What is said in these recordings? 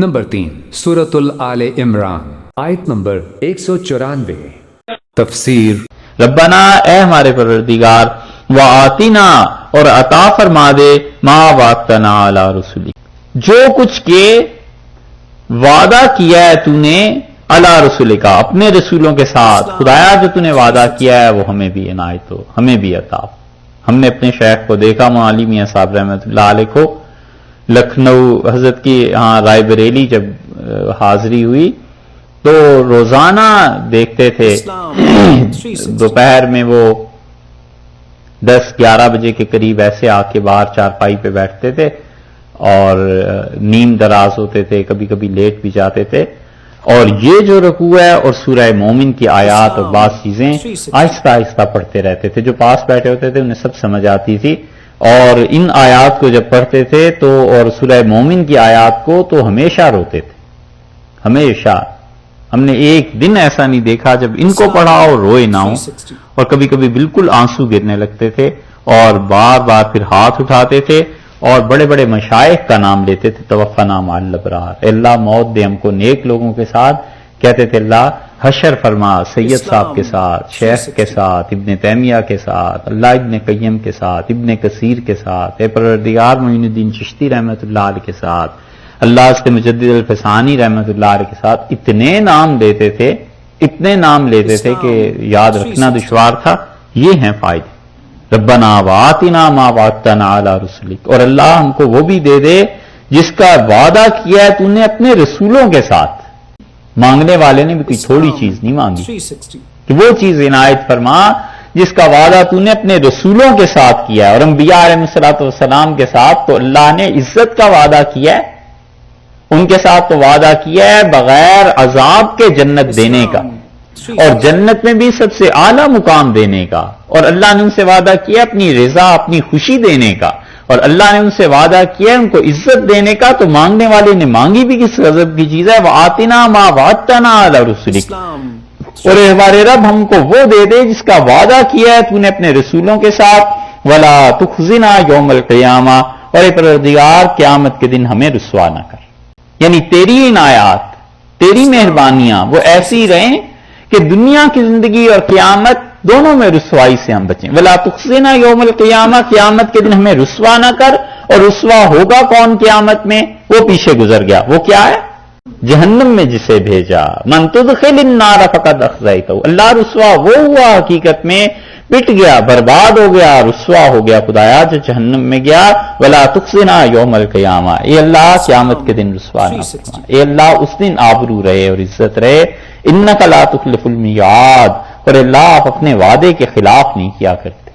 Number 3 سورۃ آل عمران آیت number 194 تفسیر ربنا اے ہمارے پروردگار وآتنا اور عطا فرما دے ما وعدتنا علی رسولی جو کچھ کے وعدہ کیا ہے تو نے علی رسول کا اپنے رسولوں کے ساتھ خدایا جو تو نے وعدہ کیا ہے وہ ہمیں بھی عنایت ہو ہمیں بھی عطا. ہم نے اپنے شیخ کو دیکھا مولانا میاں صاحب رحمۃ اللہ علیہ کو لکھنؤ حضرت کی رائے بریلی جب حاضری ہوئی تو روزانہ دیکھتے تھے دوپہر میں وہ 10-11 بجے کے قریب ایسے آ کے باہر چارپائی پہ بیٹھتے تھے اور نیم دراز ہوتے تھے, کبھی کبھی لیٹ بھی جاتے تھے, اور یہ جو رکوع ہے اور سورہ مومن کی آیات اور بعض چیزیں آہستہ آہستہ پڑھتے رہتے تھے. جو پاس بیٹھے ہوتے تھے انہیں سب سمجھ آتی تھی, اور ان آیات کو جب پڑھتے تھے تو اور سورہ مومن کی آیات کو تو ہمیشہ روتے تھے, ہمیشہ. ہم نے ایک دن ایسا نہیں دیکھا جب ان کو پڑھا اور روئے نہ ہوں, اور کبھی کبھی بالکل آنسو گرنے لگتے تھے اور بار بار پھر ہاتھ اٹھاتے تھے اور بڑے بڑے مشائخ کا نام لیتے تھے. توفنا مع الابرار, اللہ موت دے ہم کو نیک لوگوں کے ساتھ. کہتے تھے اللہ حشر فرما سید صاحب کے ساتھ, شیخ کے ساتھ, ابن تیمیہ کے ساتھ, اللہ ابن قیم کے ساتھ, ابن کثیر کے ساتھ, اے پروردگار معین الدین چشتی رحمۃ اللہ علیہ کے ساتھ, اللہ اس کے مجدد الفسانی رحمۃ اللہ علیہ کے ساتھ. اتنے نام لیتے تھے, اتنے نام لیتے تھے کہ یاد رکھنا دشوار تھا. یہ ہیں فائدے. ربنا وآتنا ما وعدتنا علی رسولک, اور اللہ ہم کو وہ بھی دے دے جس کا وعدہ کیا ہے تو نے اپنے رسولوں کے ساتھ. مانگنے والے نے بھی کوئی تھوڑی چیز نہیں مانگی کہ وہ چیز عنایت فرما جس کا وعدہ تو نے اپنے رسولوں کے ساتھ کیا ہے. اور انبیاء علیہ الصلوۃ والسلام کے ساتھ تو اللہ نے عزت کا وعدہ کیا ہے, ان کے ساتھ تو وعدہ کیا ہے بغیر عذاب کے جنت دینے کا, اور جنت میں بھی سب سے اعلیٰ مقام دینے کا. اور اللہ نے ان سے وعدہ کیا اپنی رضا اپنی خوشی دینے کا, اور اللہ نے ان سے وعدہ کیا ان کو عزت دینے کا. تو مانگنے والے نے مانگی بھی کس غضب کی چیز ہے, وآتنا ما وعدتنا علی رسولک, اور ہمارے رب ہم کو وہ دے دے جس کا وعدہ کیا ہے تو نے اپنے رسولوں کے ساتھ. ولا تخزنا یوم القیامہ, اور اے پروردگار قیامت کے دن ہمیں رسوا نہ کر. یعنی تیری عنایات تیری مہربانیاں وہ ایسی رہیں کہ دنیا کی زندگی اور قیامت دونوں میں رسوائی سے ہم بچیں. ولا تخزنا یوم القیامہ, قیامت کے دن ہمیں رسوا نہ کر. اور رسوا ہوگا کون قیامت میں, وہ پیچھے گزر گیا. وہ کیا ہے, جہنم میں جسے بھیجا. من تدخل النار فقد اخزیتہ, اللہ رسوا وہ ہوا حقیقت میں پٹ گیا, برباد ہو گیا, رسوا ہو گیا خدایا جو جہنم میں گیا. ولا تخزنا یوم القیامہ, اے اللہ قیامت کے دن رسوا نہ فرما, اے اللہ اس دن آبرو رہے اور عزت رہے. انک لا تخلف المیعاد, اور اللہ آپ اپنے وعدے کے خلاف نہیں کیا کرتے.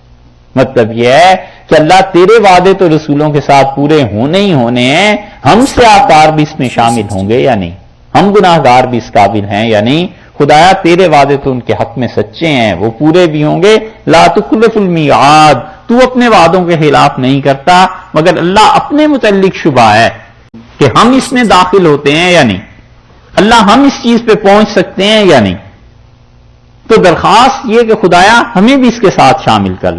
مطلب یہ ہے کہ اللہ تیرے وعدے تو رسولوں کے ساتھ پورے ہونے ہی ہونے ہیں. ہم سے آکار بھی اس میں شامل ہوں گے یا نہیں, ہم گناہ گار بھی اس قابل ہیں یا نہیں. خدایا تیرے وعدے تو ان کے حق میں سچے ہیں, وہ پورے بھی ہوں گے. لا تخلف المیعاد, تو اپنے وعدوں کے خلاف نہیں کرتا. مگر اللہ اپنے متعلق شبہ ہے کہ ہم اس میں داخل ہوتے ہیں یا نہیں, اللہ ہم اس چیز پہ پہنچ سکتے ہیں یا نہیں. تو درخواست یہ کہ خدایا ہمیں بھی اس کے ساتھ شامل کر.